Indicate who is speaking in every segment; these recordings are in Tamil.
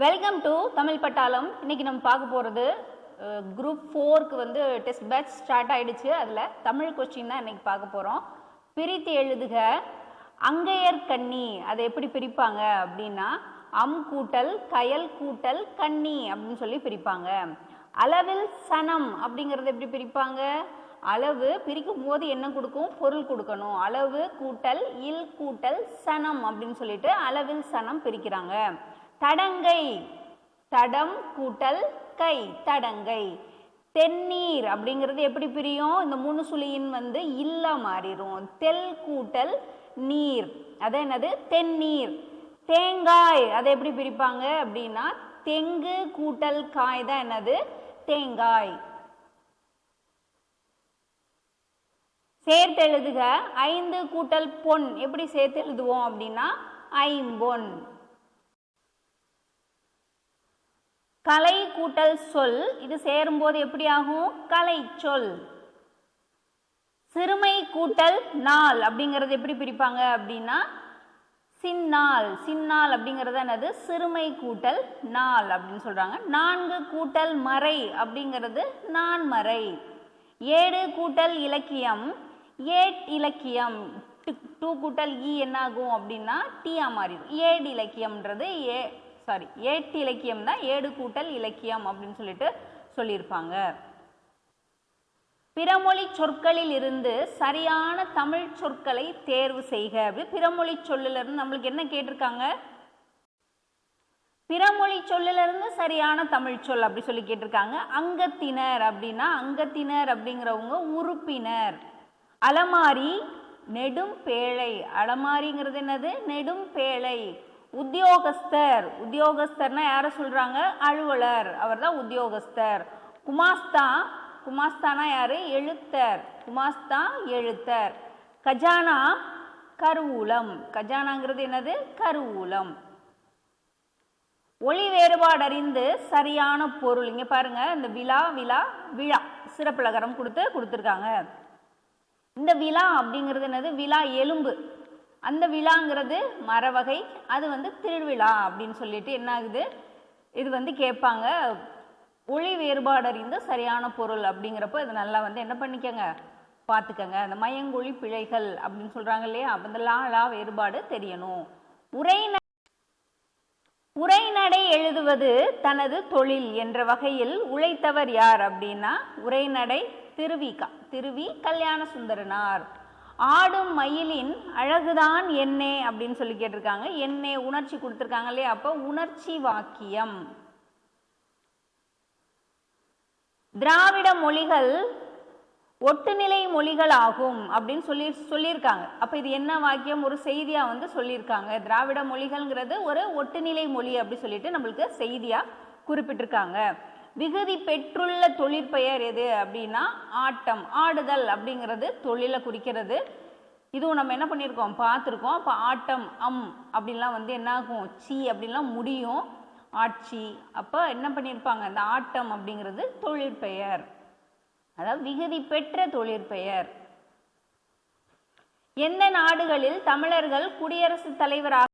Speaker 1: வெல்கம் டு தமிழ் பட்டாளம். இன்னைக்கு நம்ம பார்க்க போகிறது குரூப் 4க்கு வந்து டெஸ்ட் பேட்ச் ஸ்டார்ட் ஆகிடுச்சு. அதில் தமிழ் கொஸ்டின் தான் இன்னைக்கு பார்க்க போகிறோம். பிரித்து எழுதுக. அங்கையர் கண்ணி அதை எப்படி பிரிப்பாங்க அப்படின்னா அம் கூட்டல் கயல் கூட்டல் கண்ணி அப்படின்னு சொல்லி பிரிப்பாங்க. அளவில் சனம் அப்படிங்கிறது எப்படி பிரிப்பாங்க? அளவு பிரிக்கும் போது என்ன கொடுக்கும்? பொருள் கொடுக்கணும். அளவு கூட்டல் இல் கூட்டல் சனம் அப்படின்னு சொல்லிட்டு அளவில் சனம் பிரிக்கிறாங்க. தடங்கை தடம் கூட்டல் கை தடங்கை. தென்னீர் அப்படிங்கிறது எப்படி பிரியும்? இந்த மூணு சுழியின் வந்து இல்லா மாறிடும். தெல் கூட்டல் நீர் அது என்னது? தென்னீர். தேங்காய் அதை எப்படி பிரிப்பாங்க அப்படின்னா தெங்கு கூட்டல் காய் தான் என்னது? தேங்காய். சேர்த்து எழுதுக. 5 கூட்டல் பொன் எப்படி சேர்த்து எழுதுவோம் அப்படின்னா ஐம்பொன். கலை கூட்டல் சொல் இது சேரும்போது எப்படி ஆகும்? கலை சொல். சிறுமை கூட்டல் நாள் அப்படிங்கிறது எப்படி பிரிப்பாங்க அப்படின்னா சின்னாள். சின்னாள் அப்படிங்கிறது என்னது? சிறுமை கூட்டல் நாள் அப்படின்னு சொல்றாங்க. 4 கூட்டல் மறை அப்படிங்கிறது நான்மறை. 7 கூட்டல் இலக்கியம் ஏட் இலக்கியம். 2 கூட்டல் இ என்ன ஆகும் அப்படின்னா டீயா மாறிடும். ஏடு இலக்கியம்ன்றது ஏட்டு இலக்கியம் தான் 7 கூட்டல் இலக்கியம் அப்படின்னு சொல்லிட்டு சொல்லியிருப்பாங்க. பிறமொழி சொற்களில் இருந்து சரியான தமிழ் சொற்களை தேர்வு செய்க. அப்படி பிறமொழி சொல்லில இருந்து நம்மளுக்கு என்ன கேட்டிருக்காங்க? பிறமொழி சொல்லில இருந்து சரியான தமிழ் சொல் அப்படி சொல்லி கேட்டிருக்காங்க. அங்கத்தினர் அப்படின்னா அங்கத்தினர் அப்படிங்கிறவங்க உறுப்பினர். அலமாரி நெடும் பேழை. அலமாரிங்கிறது என்னது? நெடும் பேழை. உத்தியோகஸ்தர். உத்தியோகஸ்தர்னா யாரை சொல்றாங்க? அலுவலர், அவர் தான் உத்தியோகஸ்தர். குமாஸ்தா. குமாஸ்தானா யாரு? எழுத்தர். குமாஸ்தா எழுத்தர். கஜானா கருவூலம். கஜானாங்கிறது என்னது? கருவூலம். ஒளி வேறுபாடு அறிந்து சரியான பொருள். இங்க பாருங்க, இந்த விழா விழா விழா சிறப்புலகரம் கொடுத்துருக்காங்க. இந்த விழா அப்படிங்கிறது என்னது? விழா எலும்பு. அந்த விழாங்கிறது மரவகை, அது வந்து திருவிழா அப்படின்னு சொல்லிட்டு என்ன ஆகுது? இது வந்து கேட்பாங்க. ஒளி வேறுபாடு அறிந்து சரியான பொருள் அப்படிங்கிறப்ப இது நல்லா வந்து என்ன பண்ணிக்கங்க, பார்த்துக்கங்க. அந்த மயங்கொழி பிழைகள் அப்படின்னு சொல்றாங்க இல்லையா, அந்த லா வேறுபாடு தெரியணும். உரைநடை எழுதுவது தனது தொழில் என்ற வகையில் உழைத்தவர் யார் அப்படின்னா உரைநடை திருவி கல்யாண சுந்தரனார். ஆடும் மயிலின் அழகுதான் என்னே அப்படின்னு சொல்லி கேட்டிருக்காங்க. என்னே உணர்ச்சி கொடுத்திருக்காங்க இல்லையா, அப்ப உணர்ச்சி வாக்கியம். திராவிட மொழிகள் ஒட்டுநிலை மொழிகள் ஆகும் அப்படின்னு சொல்லியிருக்காங்க. அப்ப இது என்ன வாக்கியம்? ஒரு செய்தியா வந்து சொல்லியிருக்காங்க. திராவிட மொழிகள்ங்கிறது ஒரு ஒட்டுநிலை மொழி அப்படி சொல்லிட்டு நம்மளுக்கு செய்தியா குறிப்பிட்டிருக்காங்க. விகுதி பெற்றுள்ள தொழிற்பெயர் எது அப்படின்னா ஆட்டம். ஆடுதல் அப்படிங்கிறது தொழிலை குறிக்கிறது. இதுவும் நம்ம என்ன பண்ணியிருக்கோம், பார்த்துருக்கோம். அப்போ ஆட்டம் அம் அப்படின்லாம் வந்து என்ன ஆகும்? சி அப்படின்லாம் முடியும். ஆட்சி. அப்போ என்ன பண்ணியிருப்பாங்க? இந்த ஆட்டம் அப்படிங்கிறது தொழிற்பெயர், அதாவது விகுதி பெற்ற தொழிற்பெயர். எந்த நாடுகளில் தமிழர்கள் குடியரசுத் தலைவராக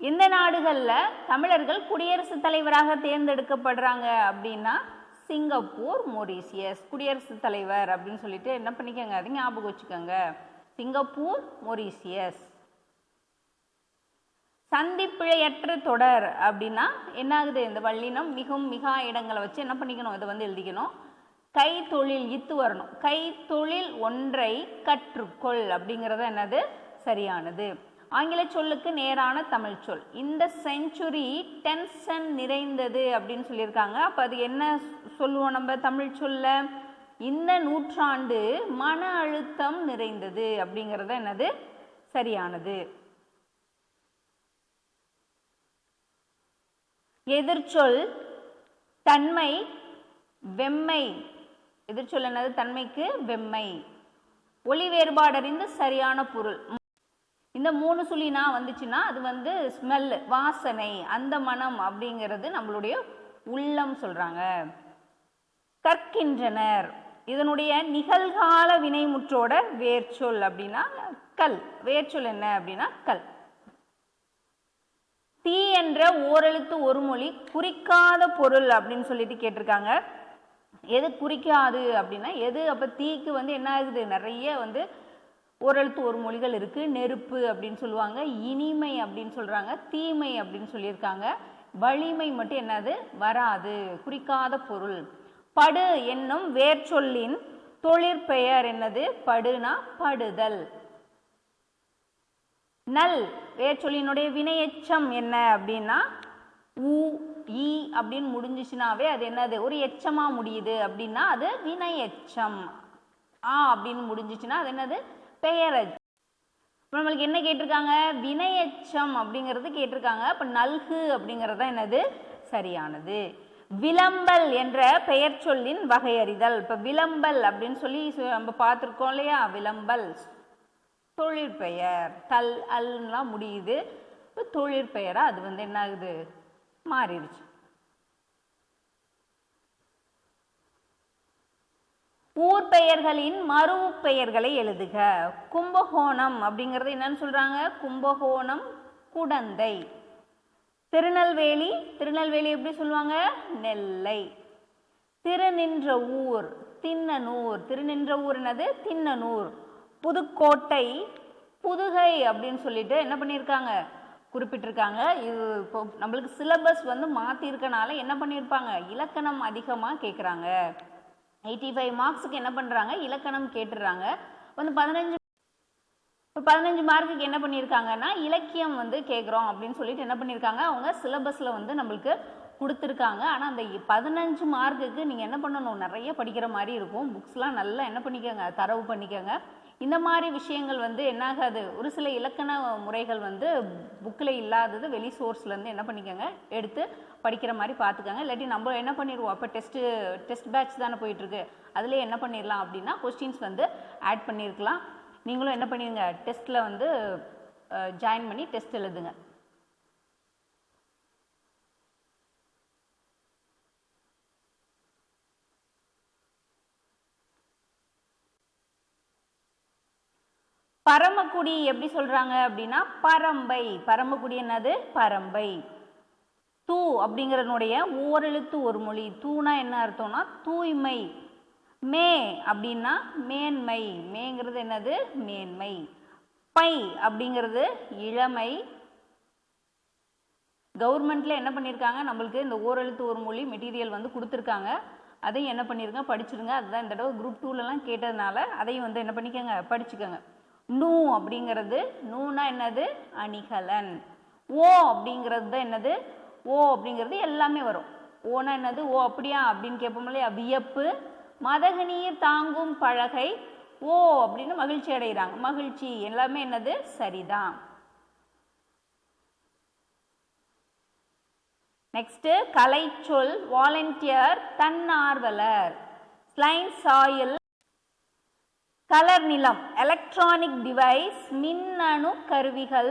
Speaker 1: எந்த நாடுகள்ல தமிழர்கள் குடியரசுத் தலைவராக தேர்ந்தெடுக்கப்படுறாங்க அப்படின்னா சிங்கப்பூர், மொரீசியஸ். குடியரசுத் தலைவர் அப்படின்னு சொல்லிட்டு என்ன பண்ணிக்கோங்க, அதை ஞாபகம் வச்சுக்கோங்க. Singapore, Mauritius. சந்திப்பிழையற்ற தொடர் அப்படின்னா என்ன ஆகுது? இந்த வல்லினம் மிகும் மிகா இடங்களை வச்சு என்ன பண்ணிக்கணும், இதை வந்து எழுதிக்கணும். கை தொழில் இத்து வரணும். கை தொழில் ஒன்றை கற்றுக்கொள் அப்படிங்கிறது என்னது? சரியானது. ஆங்கில சொல்லுக்கு நேரான தமிழ் சொல். இந்த செஞ்சுரி டென்ஷன் நிறைந்தது அப்படின்னு சொல்லியிருக்காங்க. அப்ப அது என்ன சொல்லுவோம் நம்ம தமிழ் சொல்ல? இந்த நூற்றாண்டு மன அழுத்தம் நிறைந்தது அப்படிங்கிறது என்னது? சரியானது. எதிர்ச்சொல் தன்மை வெம்மை. எதிர்ச்சொல் என்னது? தன்மைக்கு வெம்மை. ஒளி வேறுபாடு அறிந்து சரியான பொருள். இந்த 3 சுழினா வந்துச்சுன்னா அது வந்து ஸ்மெல், வாசனை, அந்த மனம் அப்படிங்கிறது நம்மளுடைய உள்ளம் சொல்றாங்க. கற்கின்றனர் இதனுடைய நிகழ்கால வினைமுற்றோட வேர்ச்சொல் அப்படின்னா கல். வேர்ச்சொல் என்ன அப்படின்னா கல். தீ என்ற ஓரெழுத்து ஒரு மொழி குறிக்காத பொருள் அப்படின்னு சொல்லிட்டு கேட்டிருக்காங்க. எது குறிக்காது அப்படின்னா எது? அப்போ தீக்கு வந்து என்ன ஆகுது? நிறைய வந்து ஓரெழுத்து ஒரு மொழிகள் இருக்கு. நெருப்பு அப்படின்னு சொல்லுவாங்க, இனிமை அப்படின்னு சொல்றாங்க, தீமை அப்படின்னு சொல்லியிருக்காங்க. வலிமை மட்டும் என்னது? வராது, குறிக்காத பொருள். படு என்னும் வேர்ச்சொல்லின் தொழிற்பெயர் என்னது? படுனா படுதல். நல் வேர்ச்சொல்லினுடைய வினையெச்சம் என்ன அப்படின்னா உ ஈ அப்படின்னு முடிஞ்சிச்சுனாவே அது என்னது? ஒரு எச்சமா முடியுது அப்படின்னா அது வினையெச்சம். அப்படின்னு முடிஞ்சிச்சுன்னா அது என்னது? பெயரெச்சம். நம்மளுக்கு என்ன கேட்டிருக்காங்க? வினையெச்சம் அப்படிங்கிறது கேட்டிருக்காங்க. அப்ப நல்கு அப்படிங்கிறது தான் என்னது? சரியானது. விளம்பல் என்ற பெயர் சொல்லின் வகையறிதல். இப்ப விளம்பல் அப்படின்னு சொல்லி நம்ம பார்த்துருக்கோம் இல்லையா? விளம்பல் தொழிற்பெயர், தல் அல்லாம் முடியுது. இப்போ தொழிற்பெயரா அது வந்து என்ன ஆகுது? மாறிடுச்சு. ஊர் பெயர்களின் மறு பெயர்களை எழுதுக. கும்பகோணம் அப்படிங்கிறது என்னன்னு சொல்றாங்க? கும்பகோணம் குடந்தை. திருநெல்வேலி, திருநெல்வேலி எப்படி சொல்லுவாங்க? நெல்லை. திருநின்ற ஊர் திண்ணனூர். திருநின்ற ஊர் என்னது? திண்ணனூர். புதுக்கோட்டை புதுகை அப்படின்னு சொல்லிட்டு என்ன பண்ணியிருக்காங்க? குறிப்பிட்டிருக்காங்க. இது இப்போ நம்மளுக்கு சிலபஸ் வந்து மாற்றிருக்கனால என்ன பண்ணியிருப்பாங்க? இலக்கணம் அதிகமாக கேட்குறாங்க. 85 மார்க்ஸுக்கு என்ன பண்ணுறாங்க? இலக்கணம் கேட்டுடுறாங்க. வந்து 15 மார்க்குக்கு என்ன பண்ணியிருக்காங்கன்னா இலக்கியம் வந்து கேட்குறோம் அப்படின்னு சொல்லிட்டு என்ன பண்ணியிருக்காங்க? அவங்க சிலபஸில் வந்து நம்மளுக்கு கொடுத்துருக்காங்க. ஆனால் அந்த 15 மார்க்குக்கு நீங்கள் என்ன பண்ணணும்? நிறைய படிக்கிற மாதிரி இருக்கும். புக்ஸ்லாம் நல்லா என்ன பண்ணிக்கோங்க? தரவு பண்ணிக்கோங்க. இந்த மாதிரி விஷயங்கள் வந்து என்னாகாது? ஒரு சில இலக்கண முறைகள் வந்து புக்கில் இல்லாதது வெளி சோர்ஸ்லேருந்து என்ன பண்ணிக்கோங்க? எடுத்து படிக்கிற மாதிரி பார்த்துக்கோங்க. இல்லாட்டி நம்ம என்ன பண்ணிடுவோம்? அப்போ டெஸ்ட் பேட்ச் தானே போயிட்டுருக்கு. அதில் என்ன பண்ணிடலாம் அப்படின்னா கொஸ்டின்ஸ் வந்து ஆட் பண்ணியிருக்கலாம். நீங்களும் என்ன பண்ணிடுங்க? டெஸ்ட்டில் வந்து ஜாயின் பண்ணி டெஸ்ட் எழுதுங்க. பரமக்குடி எப்படி சொல்றாங்க அப்படின்னா பரம்பை. பரமக்குடி என்னது? பரம்பை. தூ அப்படிங்கிறனுடைய ஓரெழுத்து ஒரு மொழி. தூனா என்ன அர்த்தம்னா தூய்மை. மே அப்படின்னா மேன்மை. மேங்கிறது என்னது? மேன்மை. பை அப்படிங்கிறது இளமை. கவர்மெண்ட்ல என்ன பண்ணியிருக்காங்க? நம்மளுக்கு இந்த ஓரெழுத்து ஒரு மொழி மெட்டீரியல் வந்து கொடுத்துருக்காங்க. அதையும் என்ன பண்ணிருங்க? படிச்சிருங்க. அதுதான் இந்த தடவை குரூப் 2லலாம் கேட்டதுனால அதையும் வந்து என்ன பண்ணிக்கோங்க? படிச்சுக்கோங்க. நூ அப்படிங்கிறது, நூனா என்னது? அணிகலன். ஓ அப்படிங்கிறது தான் என்னது? ஓ அப்படிங்கிறது எல்லாமே வரும். ஓனா என்னது? ஓ அப்படியா அப்படின்னு கேட்போம் இல்லையா? வியப்பு. மதகுநீர் தாங்கும் பலகை. ஓ அப்படின்னு மகிழ்ச்சி அடைகிறாங்க. மகிழ்ச்சி எல்லாமே என்னது? சரிதான். நெக்ஸ்ட் கலைச்சொல் வாலண்டியர் தன்னார்வலர். ஸ்லைன் சாயில் கலர் நிலம். எலக்ட்ரானிக் டிவைஸ் மின்னணு கருவிகள்.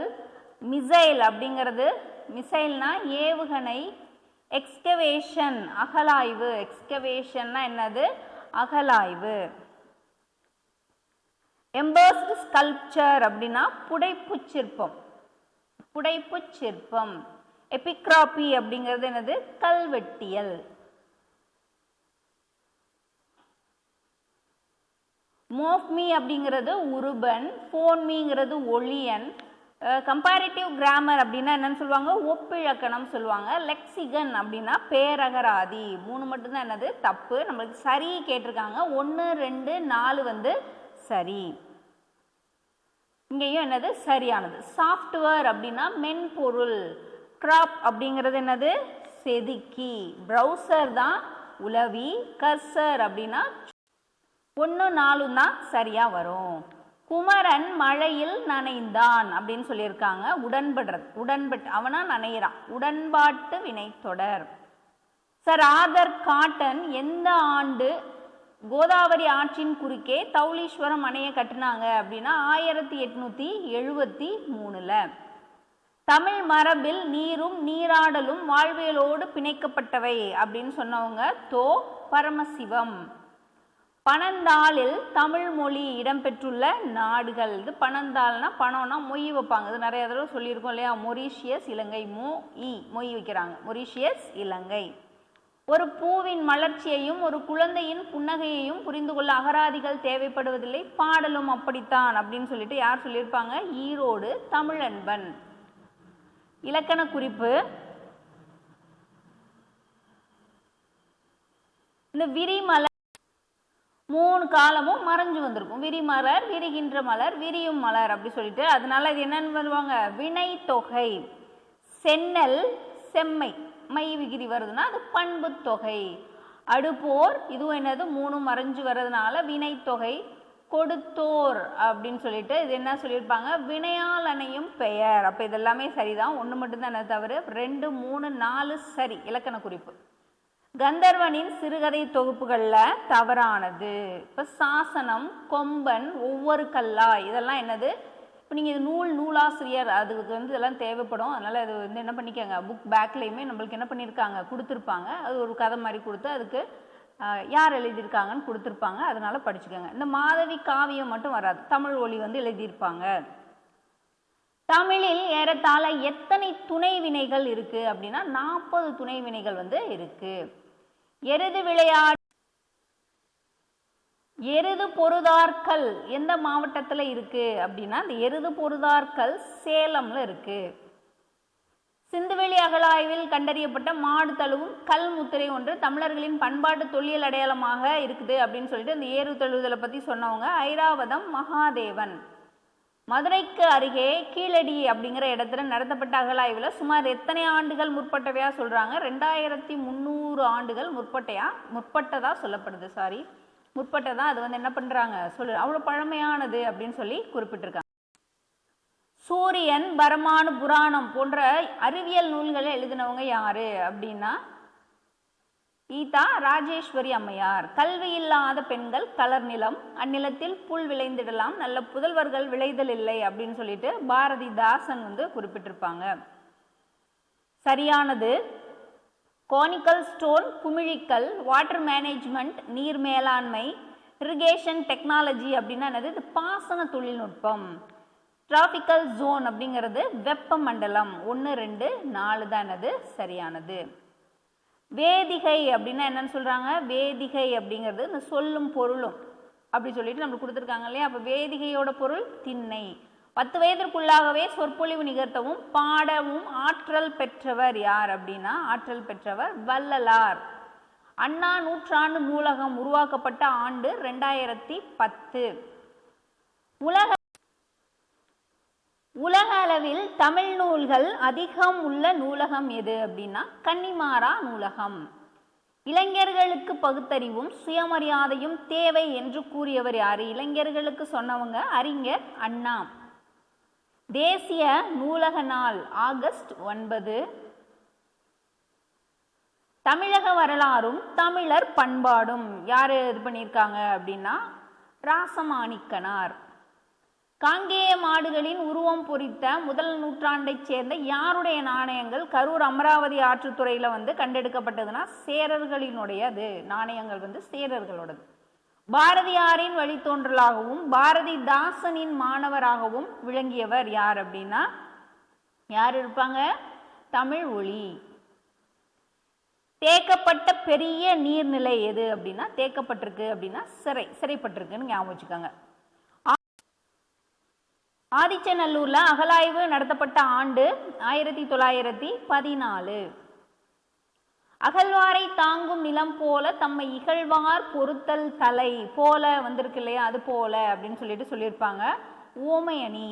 Speaker 1: மிசைல் அப்படிங்கிறது மிசைல்னா ஏவுகணை. எக்ஸ்கவேஷன் அகலாய்வு. எக்ஸ்கவேஷன்னா என்னது? அகலாய்வு. எம்பர்ஸ்டு ஸ்கல்ப்சர் அப்படின்னா புடைப்பு சிற்பம். புடைப்பு சிற்பம். எபிகிராபி அப்படிங்கிறது என்னது? கல்வெட்டியல். மோஃப்மி அப்படிங்கிறது உருபன். ஃபோன்மிங்கிறது ஒளியன். கம்பேரிட்டிவ் கிராமர் அப்படின்னா என்னன்னு சொல்லுவாங்க? ஒப்பிழக்கணம் சொல்லுவாங்க. லெக்சிகன் அப்படின்னா பேரகராதி. 3 மட்டும்தான் என்னது? தப்பு. நம்மளுக்கு சரி கேட்டிருக்காங்க. 1, 2, 4 வந்து சரி. இங்கேயும் என்னது? சரியானது. சாஃப்ட்வேர் அப்படின்னா மென்பொருள். கிராப் அப்படிங்கிறது என்னது? செதுக்கி. ப்ரௌசர் தான் உளவி. கர்சர் அப்படின்னா 1, 4 தான் சரியா வரும். குமரன் மழையில் நனைந்தான் அப்படின்னு சொல்லியிருக்காங்க. உடன்பட்டு அவனா நனைகிறான். உடன்பாட்டு வினைத்தொடர். சர் ஆர்தர் காட்டன் எந்த ஆண்டு கோதாவரி ஆற்றின் குறுக்கே தௌலீஸ்வரம் அணையை கட்டினாங்க அப்படின்னா 1873. தமிழ் மரபில் நீரும் நீராடலும் வாழ்வியலோடு பிணைக்கப்பட்டவை அப்படின்னு சொன்னவங்க தோ பரமசிவம். பனந்தாளில் தமிழ் மொழி இடம்பெற்றுள்ள நாடுகள். இது பனந்தாள்னா பணம்னா மொய் வைப்பாங்க. இது நிறைய தடவை சொல்லியிருக்கோம் இல்லையா? மொரீஷியஸ், இலங்கை. மொய் வைக்கிறாங்க. மொரீஷியஸ், இலங்கை. ஒரு பூவின் மலர்ச்சியையும் ஒரு குழந்தையின் புன்னகையையும் புரிந்து கொள்ள அகராதிகள் தேவைப்படுவதில்லை, பாடலும் அப்படித்தான் அப்படின்னு சொல்லிட்டு யார் சொல்லியிருப்பாங்க? ஈரோடு தமிழன்பன். இலக்கண குறிப்பு. இந்த விரிமலர் 3 காலமும் மறைஞ்சு வந்திருக்கும். விரிமலர், விரிகின்ற மலர், விரியும் மலர் அப்படி சொல்லிட்டு. அதனால இது என்னன்னு வருவாங்க? வினை தொகை. சென்னல், செம்மை, மை விகுதி வருதுன்னா அது பண்பு தொகை. அடுப்போர், இதுவும் என்னது? 3 மறைஞ்சு வர்றதுனால வினை தொகை. கொடுத்தோர் அப்படின்னு சொல்லிட்டு இது என்ன சொல்லியிருப்பாங்க? வினையால் அணையும் பெயர். அப்போ இதெல்லாமே சரிதான். ஒன்று மட்டும்தான் என்ன தவறு? 2, 3, 4 சரி. இலக்கண குறிப்பு. கந்தர்வனின் சிறுகதை தொகுப்புகளில் தவறானது. இப்போ சாசனம், கொம்பன், ஒவ்வொரு கல்லாய் இதெல்லாம் என்னது? இப்போ நீங்கள் இது நூலாசிரியர் அதுக்கு வந்து இதெல்லாம் தேவைப்படும். அதனால் அது வந்து என்ன பண்ணிக்கோங்க, புக் பேக்லேயுமே நம்மளுக்கு என்ன பண்ணியிருக்காங்க, கொடுத்துருப்பாங்க. அது ஒரு கதை மாதிரி கொடுத்து அதுக்கு யார் எழுதியிருக்காங்கன்னு கொடுத்துருப்பாங்க. அதனால் படிச்சுக்கோங்க. இந்த மாதவி காவியம் மட்டும் வராது. தமிழ் ஒலி வந்து எழுதியிருப்பாங்க. தமிழில் ஏறத்தாழ எத்தனை துணை வினைகள் இருக்குது அப்படின்னா 40 துணை வினைகள் வந்து இருக்குது. எருது விளையாடு, எருது பொருதார்கல் எந்த மாவட்டத்தில் இருக்கு அப்படின்னா இந்த எருது பொருதார்கல் சேலம்ல இருக்கு. சிந்துவெளி அகழாய்வில் கண்டறியப்பட்ட மாடு தழுவும் கல் முத்திரை ஒன்று தமிழர்களின் பண்பாட்டு தொல்லியல் அடையாளமாக இருக்குது அப்படின்னு சொல்லிட்டு இந்த ஏறு தழுவுதலை பற்றி சொன்னவங்க ஐராவதம் மகாதேவன். மதுரைக்கு அருகே கீழடி அப்படிங்கிற இடத்துல நடத்தப்பட்ட அகழாய்வில் சுமார் எத்தனை ஆண்டுகள் முற்பட்டவையா சொல்கிறாங்க? 2300 ஆண்டுகள் முற்பட்டதா சொல்லப்படுது. முற்பட்டதா அது வந்து என்ன பண்ணுறாங்க அவ்வளோ பழமையானது அப்படின்னு சொல்லி குறிப்பிட்டிருக்காங்க. சூரியன், பரமானு புராணம் போன்ற அறிவியல் நூல்களை எழுதினவங்க யாரு அப்படின்னா ஈதா ராஜேஸ்வரி அம்மையார். கல்வி இல்லாத பெண்கள் கலர் நிலம், அந்நிலத்தில் புல் விளைந்திடலாம், நல்ல புதல்வர்கள் விளைதல் இல்லை அப்படின்னு சொல்லிட்டு பாரதிதாசன் வந்து குறிப்பிட்டிருப்பாங்க. சரியானது. கோனிக்கல் ஸ்டோன், குமிழிக்கல், வாட்டர் மேனேஜ்மெண்ட், நீர் மேலாண்மை, இரிகேஷன் டெக்னாலஜி அப்படின்னா என்னது? இது பாசன தொழில்நுட்பம். டிராபிக்கல் ஜோன் அப்படிங்கிறது வெப்ப மண்டலம். 1, 2, 4 தான் என்னது சரியானது. வேதிகை அப்படின்னா என்னன்னு சொல்றாங்க? வேதிகை அப்படிங்கிறது இந்த சொல்லும் பொருளும் அப்படி சொல்லிட்டு நம்மளுக்கு கொடுத்துருக்காங்க இல்லையா? அப்போ வேதிகையோட பொருள் திண்ணை. 10 வயதிற்குள்ளாகவே சொற்பொழிவு நிகழ்த்தவும் பாடவும் ஆற்றல் பெற்றவர் யார் அப்படின்னா ஆற்றல் பெற்றவர் வள்ளலார். அண்ணா நூற்றாண்டு நூலகம் உருவாக்கப்பட்ட ஆண்டு 2010. உலக அளவில் தமிழ் நூல்கள் அதிகம் உள்ள நூலகம் எது அப்படின்னா கன்னிமாரா நூலகம். இளைஞர்களுக்கு பகுத்தறிவும் சுயமரியாதையும் தேவை என்று கூறியவர் யாரு? இளைஞர்களுக்கு சொன்னவங்க அறிஞர் அண்ணா. தேசிய நூலக நாள் ஆகஸ்ட் 9. தமிழக வரலாறும் தமிழர் பண்பாடும் யாரு இது பண்ணியிருக்காங்க அப்படின்னா ராசமாணிக்கனார். காங்கேய மாடுகளின் உருவம் பொறித்த முதல் நூற்றாண்டைச் சேர்ந்த யாருடைய நாணயங்கள் கரூர் அமராவதி ஆற்றுத்துறையில் வந்து கண்டெடுக்கப்பட்டதுன்னா சேரர்களினுடையது. நாணயங்கள் வந்து சேரர்களோடது. பாரதியாரின் வழித்தோன்றலாகவும் பாரதிதாசனின் மாணவராகவும் விளங்கியவர் யார் அப்படின்னா யார் இருப்பாங்க? தமிழ் ஒளி. தேக்கப்பட்ட பெரிய நீர்நிலை எது அப்படின்னா தேக்கப்பட்டிருக்கு அப்படின்னா சிறைப்பட்டிருக்குன்னு ஞாபகம் வச்சுக்கோங்க. ஆதிச்சநல்லூர்ல அகழாய்வு நடத்தப்பட்ட ஆண்டு 1914. அகழ்வாரை தாங்கும் நிலம் போல தம்மை இகழ்வார் பொறுத்தல் தலை போல வந்திருக்கு இல்லையா? அது போல அப்படின்னு சொல்லிட்டு சொல்லியிருப்பாங்க. ஓமையணி.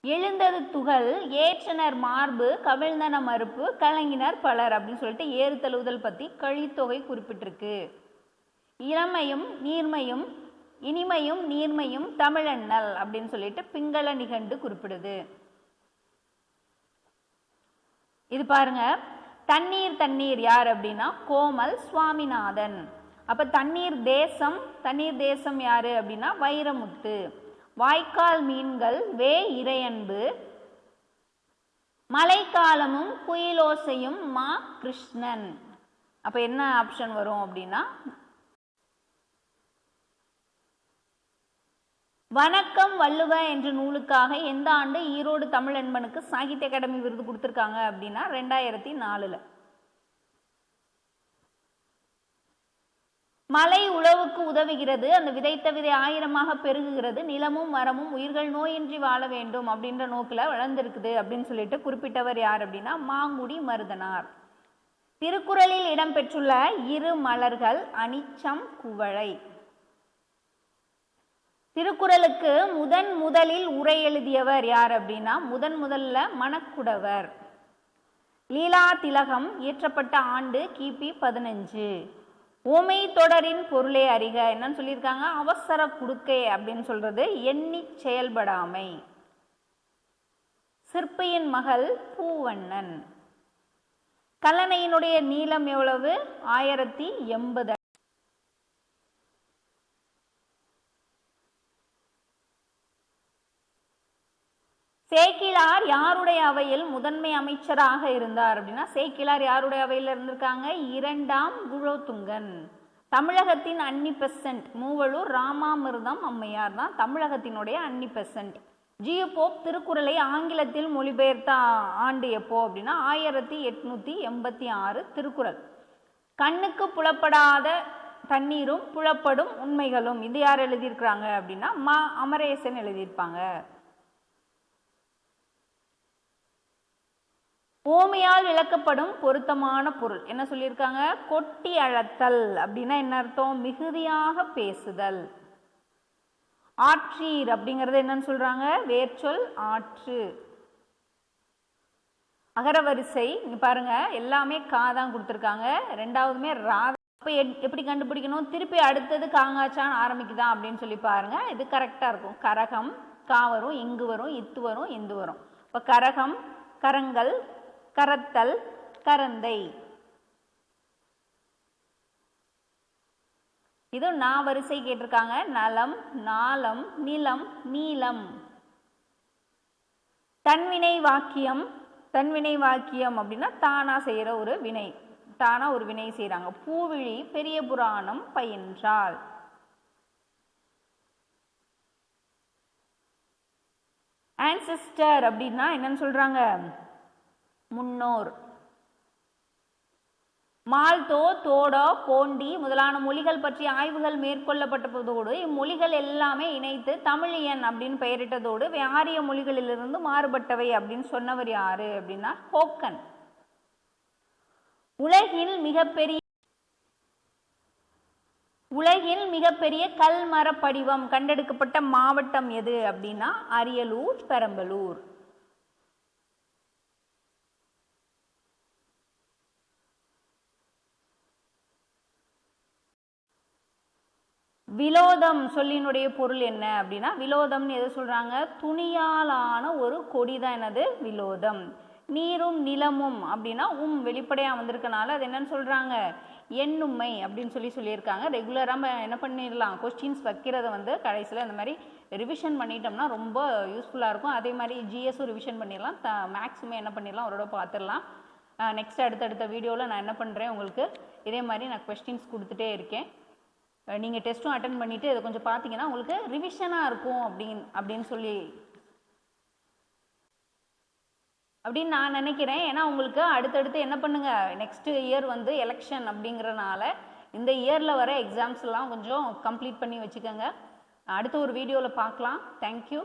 Speaker 1: எழுந்தது துகள், ஏற்றனர் மார்பு, கவிழ்ந்தன மறுப்பு, கலங்கினர் பலர் அப்படின்னு சொல்லிட்டு ஏறு தழுவுதல் பத்தி கழித்தொகை குறிப்பிட்டிருக்கு. இளமையும் நீர்மையும் இனிமையும் நீர்மையும் தமிழண்ணல் அப்படின்னு சொல்லிட்டு பிங்கள நிகண்டு குறிப்பிடுது. இது பாருங்க, தண்ணீர் யார் அப்படின்னா கோமல் சுவாமிநாதன். அப்ப தண்ணீர் தேசம் யாரு அப்படின்னா வைரமுத்து. வாய்க்கால் மீன்கள் வே இறையன்பு. மழைக்காலமும் குயிலோசையும் மா கிருஷ்ணன். அப்போ என்ன ஆப்ஷன் வரும் அப்படின்னா, வணக்கம் வள்ளுவ என்ற நூலுக்காக எந்த ஆண்டு ஈரோடு தமிழன்பனுக்கு சாகித்ய அகாடமி விருது கொடுத்துருக்காங்க அப்படின்னா 2004. மலை உழவுக்கு உதவுகிறது, அந்த விதைத்த விதை 1000 பெருகுகிறது, நிலமும் மரமும் உயிர்கள் நோயின்றி வாழ வேண்டும் அப்படின்ற நோக்கில் வளர்ந்திருக்குது அப்படின்னு சொல்லிட்டு குறிப்பிட்டவர் யார் அப்படின்னா மாங்குடி மருதனார். திருக்குறளில் இடம்பெற்றுள்ள இரு மலர்கள் அனிச்சம் குவளை. திருக்குறளுக்கு முதலில் உரை எழுதியவர் யார் அப்படின்னா முதல்ல மணக்குடவர். லீலா திலகம் இயற்றப்பட்ட ஆண்டு கிபி 15. ஓமை தொடரின் பொருளை அறிக என்னன்னு சொல்லியிருக்காங்க, அவசர குடுக்கை அப்படின்னு சொல்றது எண்ணி செயல்படாமை. சிற்பியின் மகள் பூவண்ணன். கல்லணையினுடைய நீளம் எவ்வளவு? 1080. சேக்கிழார் யாருடைய அவையில் முதன்மை அமைச்சராக இருந்தார் அப்படின்னா, சேக்கிழார் யாருடைய அவையில் இருந்திருக்காங்க? 2ஆம் குலோத்துங்கன். தமிழகத்தின் அன்னி-பெசன்ட் மூவலூர் ராமாமிர்தம் அம்மையார் தான் தமிழகத்தினுடைய அன்னி-பெசன்ட். ஜியு போப் திருக்குறளை ஆங்கிலத்தில் மொழிபெயர்த்த ஆண்டு எப்போ அப்படின்னா 1886 திருக்குறள். கண்ணுக்கு புலப்படாத தண்ணீரும் புலப்படும் உண்மைகளும், இது யார் எழுதியிருக்கிறாங்க அப்படின்னா அமரேசன் எழுதியிருப்பாங்க. ஓமையால் விளக்கப்படும் பொருத்தமான பொருள் என்ன சொல்லியிருக்காங்க? கொட்டி அழத்தல் அப்படின்னா என்ன அர்த்தம்? மிகுதியாக பேசுதல். ஆற்றீர் அப்படிங்கிறது என்னன்னு சொல்றாங்க? வேர்ச்சொல் ஆற்று. அகரவரிசை இங்க பாருங்க, எல்லாமே கா தான் கொடுத்துருக்காங்க, ரெண்டாவதுமே ரா. இப்போ எப்படி கண்டுபிடிக்கணும்? திருப்பி அடுத்தது காங்காச்சான் ஆரம்பிக்குதான் அப்படின்னு சொல்லி பாருங்க, இது கரெக்டா இருக்கும். கரகம் கா வரும், இங்கு வரும், இத்து வரும், இந்து வரும். இப்போ கரகம், கரங்கள், கரத்தல், கரந்தை. இது நா வரிசை கேட்டிருக்காங்க. நலம், நாளம், நிலம், நீளம். தன்வினை வாக்கியம். தன்வினை வாக்கியம் அப்படின்னா தானா செய்யற ஒரு வினை, தானா ஒரு வினை செய்யறாங்க. பூவிழி பெரிய புராணம் பயின்றாள். ஆன்சிஸ்டர் அப்படின்னா என்னன்னு சொல்றாங்க? முன்னோர். மால்தோ, தோடோ, போண்டி முதலான மொழிகள் பற்றிய ஆய்வுகள் மேற்கொள்ளப்பட்டதோடு இம்மொழிகள் எல்லாமே இணைத்து தமிழியன் அப்படின்னு பெயரிட்டதோடு ஆரிய மொழிகளிலிருந்து மாறுபட்டவை அப்படின்னு சொன்னவர் யாரு அப்படின்னா ஹோக்கன். உலகில் மிகப்பெரிய கல்மர படிவம் கண்டெடுக்கப்பட்ட மாவட்டம் எது அப்படின்னா அரியலூர், பெரம்பலூர். விலோதம் சொல்லினுடைய பொருள் என்ன அப்படின்னா, விலோதம்னு எது சொல்றாங்க? துணியாலான ஒரு கொடி தான் என்னது? விலோதம். நீரும் நிலமும் அப்படின்னா வெளிப்படையாக வந்திருக்கனால அது என்னன்னு சொல்றாங்க? எண்ணுமை அப்படின்னு சொல்லியிருக்காங்க. ரெகுலராக என்ன பண்ணிடலாம், கொஸ்டின்ஸ் வைக்கிறத வந்து கடைசியில் இந்த மாதிரி ரிவிஷன் பண்ணிட்டோம்னா ரொம்ப யூஸ்ஃபுல்லாக இருக்கும். அதே மாதிரி ஜிஎஸும் ரிவிஷன் பண்ணிடலாம், மேக்ஸுமே என்ன பண்ணிடலாம் ஒரு பார்த்துடலாம். நெக்ஸ்ட் அடுத்தடுத்த வீடியோவில் நான் என்ன பண்ணுறேன், உங்களுக்கு இதே மாதிரி நான் கொஸ்டின்ஸ் கொடுத்துட்டே இருக்கேன். நீங்கள் டெஸ்ட்டும் அட்டன் பண்ணிவிட்டு இதை கொஞ்சம் பார்த்தீங்கன்னா உங்களுக்கு ரிவிஷனாக இருக்கும் அப்படின்னு நான் நினைக்கிறேன். ஏன்னா உங்களுக்கு அடுத்தடுத்து என்ன பண்ணுங்கள், நெக்ஸ்ட் இயர் வந்து எலெக்ஷன் அப்படிங்கிறனால இந்த இயரில் வர எக்ஸாம்ஸ்லாம் கொஞ்சம் கம்ப்ளீட் பண்ணி வச்சுக்கோங்க. அடுத்த ஒரு வீடியோவில் பார்க்கலாம். தேங்க்யூ.